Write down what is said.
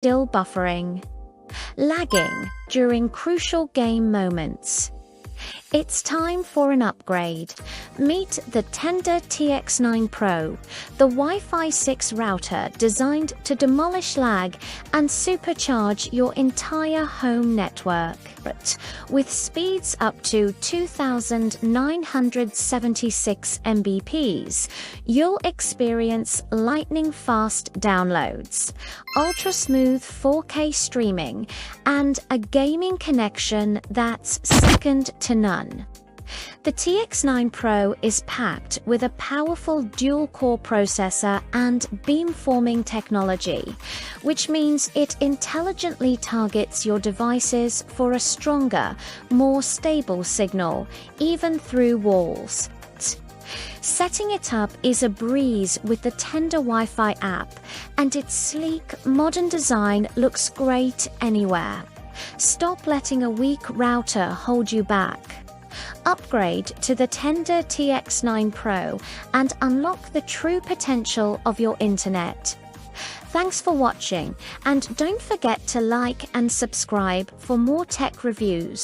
Still buffering. Lagging during crucial game moments. It's time for an upgrade. Meet the Tenda TX9 Pro, the Wi-Fi 6 router designed to demolish lag and supercharge your entire home network. With speeds up to 2,976 Mbps, you'll experience lightning-fast downloads, ultra-smooth 4K streaming, and a gaming connection that's second to none. The TX9 Pro is packed with a powerful dual-core processor and beamforming technology, which means it intelligently targets your devices for a stronger, more stable signal, even through walls. Setting it up is a breeze with the Tenda WiFi app, and its sleek, modern design looks great anywhere. Stop letting a weak router hold you back. Upgrade to the Tenda TX9 Pro and unlock the true potential of your internet. Thanks for watching, and don't forget to like and subscribe for more tech reviews.